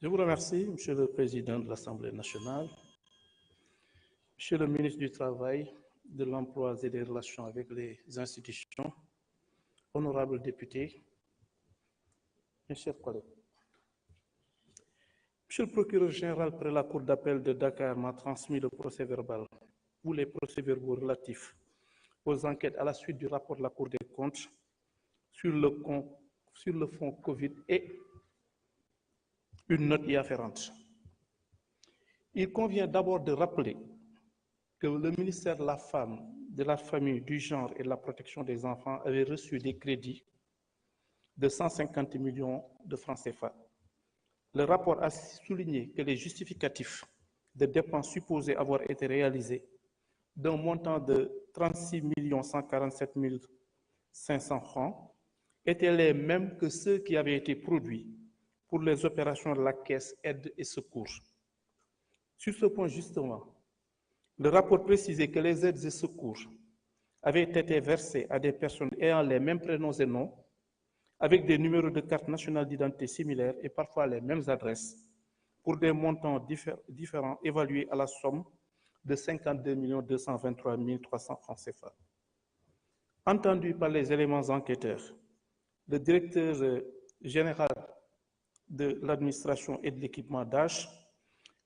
Je vous remercie, Monsieur le Président de l'Assemblée nationale, Monsieur le ministre du Travail, de l'Emploi et des Relations avec les institutions, honorables députés, mes chers collègues. Monsieur le procureur général près la Cour d'appel de Dakar m'a transmis le procès-verbal ou les procès-verbaux relatifs aux enquêtes à la suite du rapport de la Cour des comptes sur le fonds Covid et une note y afférente. Il convient d'abord de rappeler que le ministère de la Femme, de la Famille, du Genre et de la Protection des enfants avait reçu des crédits de 150 millions de francs CFA. Le rapport a souligné que les justificatifs de dépenses supposées avoir été réalisés d'un montant de 36 147 500 francs étaient les mêmes que ceux qui avaient été produits pour les opérations de la Caisse Aide et Secours. Sur ce point justement, le rapport précisait que les aides et secours avaient été versées à des personnes ayant les mêmes prénoms et noms, avec des numéros de carte nationale d'identité similaires et parfois les mêmes adresses, pour des montants différents évalués à la somme de 52 223 300 francs CFA. Entendu par les éléments enquêteurs, le directeur général de l'administration et de l'équipement d'âge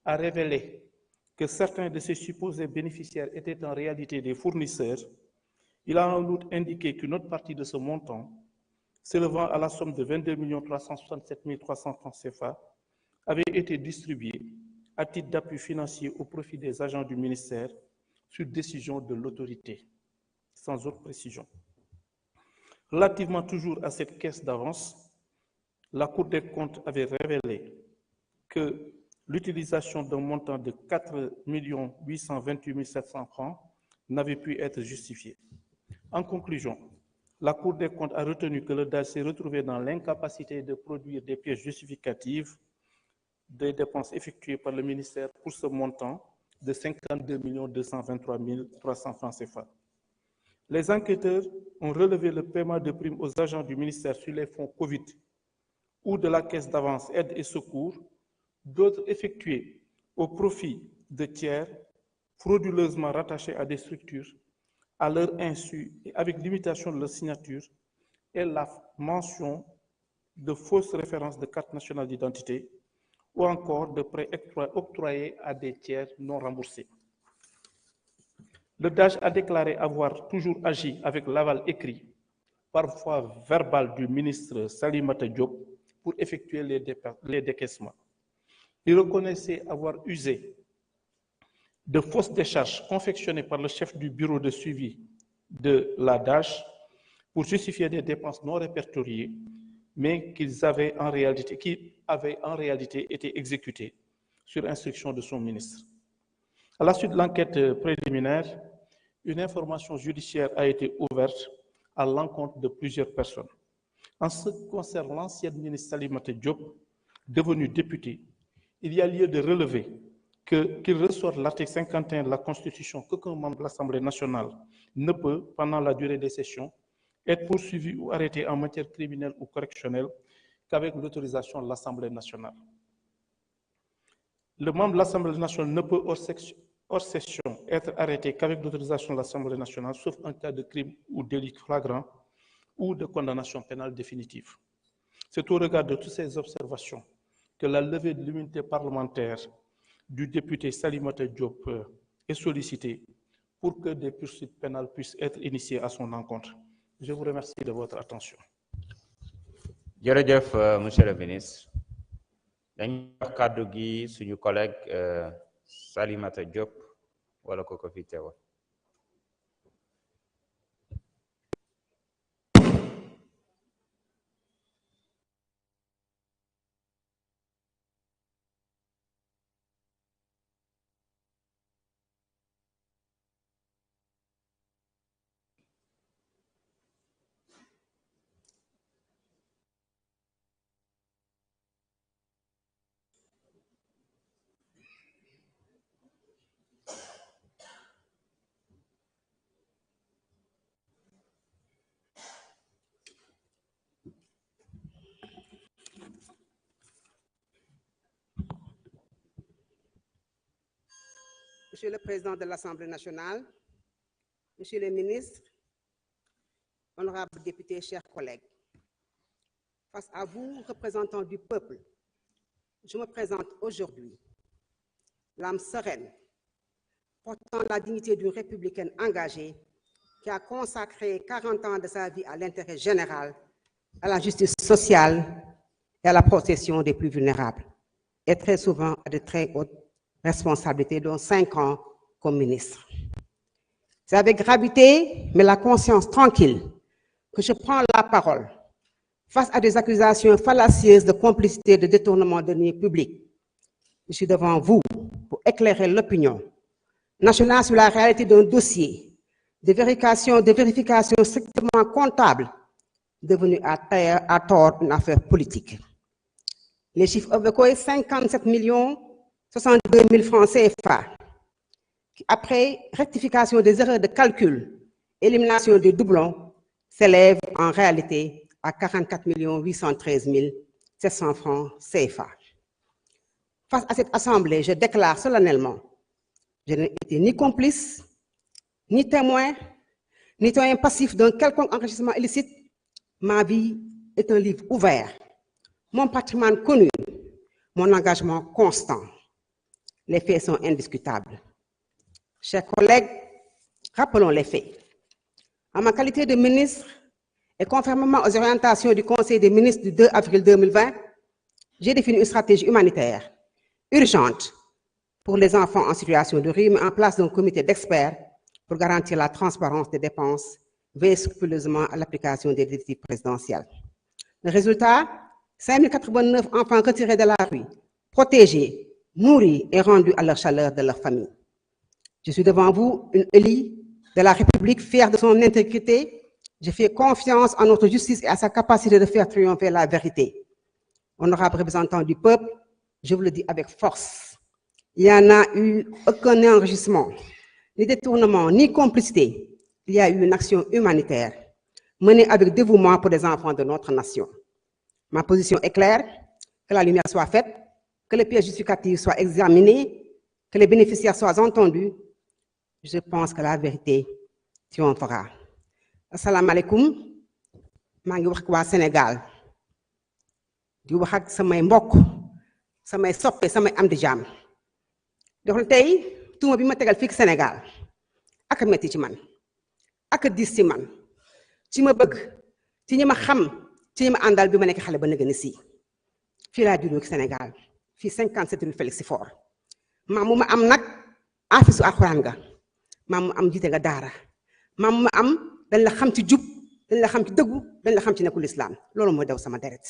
a révélé que certains de ces supposés bénéficiaires étaient en réalité des fournisseurs. Il a en outre indiqué qu'une autre partie de ce montant, s'élevant à la somme de 22 367 300 francs CFA, avait été distribuée à titre d'appui financier au profit des agents du ministère sur décision de l'autorité, sans autre précision. Relativement toujours à cette caisse d'avance, la Cour des comptes avait révélé que l'utilisation d'un montant de 4 828 700 francs n'avait pu être justifiée. En conclusion, la Cour des comptes a retenu que le DAGE s'est retrouvé dans l'incapacité de produire des pièces justificatives des dépenses effectuées par le ministère pour ce montant de 52 223 300 francs CFA. Les enquêteurs ont relevé le paiement de primes aux agents du ministère sur les fonds Covid ou de la Caisse d'avance aide et secours, d'autres effectués au profit de tiers frauduleusement rattachés à des structures à leur insu et avec limitation de leur signature et la mention de fausses références de carte nationale d'identité ou encore de prêts octroyés à des tiers non remboursés. Le DAGE a déclaré avoir toujours agi avec l'aval écrit, parfois verbal, du ministre Salimata Diop pour effectuer les décaissements. Il reconnaissait avoir usé de fausses décharges confectionnées par le chef du bureau de suivi de la DAGE pour justifier des dépenses non répertoriées, mais qui avaient en réalité été exécutées sur instruction de son ministre. À la suite de l'enquête préliminaire, une information judiciaire a été ouverte à l'encontre de plusieurs personnes. En ce qui concerne l'ancien ministre Salimata Diop, devenu député, il y a lieu de relever qu'il ressort de l'article 51 de la Constitution qu'aucun membre de l'Assemblée nationale ne peut, pendant la durée des sessions, être poursuivi ou arrêté en matière criminelle ou correctionnelle qu'avec l'autorisation de l'Assemblée nationale. Le membre de l'Assemblée nationale ne peut, hors session, être arrêté qu'avec l'autorisation de l'Assemblée nationale, sauf en cas de crime ou délit flagrant ou de condamnation pénale définitive. C'est au regard de toutes ces observations que la levée de l'immunité parlementaire du député Salimata Diop est sollicitée pour que des poursuites pénales puissent être initiées à son encontre. Je vous remercie de votre attention. Jërëjëf monsieur le ministre dañu wax kàddu gi suñu collègue Salimata Diop wala ko fi teewal. Monsieur le Président de l'Assemblée nationale, Monsieur le ministre, honorables députés, chers collègues, face à vous, représentants du peuple, je me présente aujourd'hui, l'âme sereine, portant la dignité d'une républicaine engagée qui a consacré 40 ans de sa vie à l'intérêt général, à la justice sociale et à la protection des plus vulnérables, et très souvent à de très hautes responsabilités, dont 5 ans comme ministre. C'est avec gravité, mais la conscience tranquille, que je prends la parole face à des accusations fallacieuses de complicité de détournement de deniers publics. Je suis devant vous pour éclairer l'opinion nationale sur la réalité d'un dossier de vérification strictement comptable devenu à tort une affaire politique. Les chiffres évoqués, 57 062 000 francs CFA, qui, après rectification des erreurs de calcul, élimination des doublons, s'élèvent en réalité à 44 813 700 francs CFA. Face à cette Assemblée, je déclare solennellement, je n'ai été ni complice, ni témoin, ni témoin passif d'un quelconque enrichissement illicite. Ma vie est un livre ouvert, mon patrimoine connu, mon engagement constant. Les faits sont indiscutables. Chers collègues, rappelons les faits. En ma qualité de ministre, et conformément aux orientations du Conseil des ministres du 2 avril 2020, j'ai défini une stratégie humanitaire urgente pour les enfants en situation de rue, mis en place un comité d'experts pour garantir la transparence des dépenses, veiller scrupuleusement à l'application des directives présidentielles. Le résultat, 5 089 enfants retirés de la rue, protégés, nourris et rendus à leur chaleur de leur famille. Je suis devant vous, une élue de la République, fière de son intégrité. Je fais confiance en notre justice et à sa capacité de faire triompher la vérité. Honorables représentants du peuple, je vous le dis avec force, il n'y en a eu aucun enrichissement, ni détournement, ni complicité. Il y a eu une action humanitaire menée avec dévouement pour les enfants de notre nation. Ma position est claire, que la lumière soit faite, que les pièces justificatives soient examinées, que les bénéficiaires soient entendus. Je pense que la vérité triomphera. Assalamu alaikum, maa ngi wax ak waa Sénégal di wax ak samay mbokk samay soppe samay am di jàmm di wax tey tuuma bi ma tegal fii Sénégal ak a metti ci man ak a diis ci man ci ma bëgg ci ñi ma xam ci ñi ma àndal bi ma nekk xale ba nëgë ni si fii laa juddoo ci Sénégal fii 57 rue Félix Faure maam mu ma am nag afisu alxuraan nga maam mu am jiite nga daara maam mu am dañ la xam ci jub dañ la xam ci dëggu dañ la xam ci nekkul islam loolu mooy daw sama deret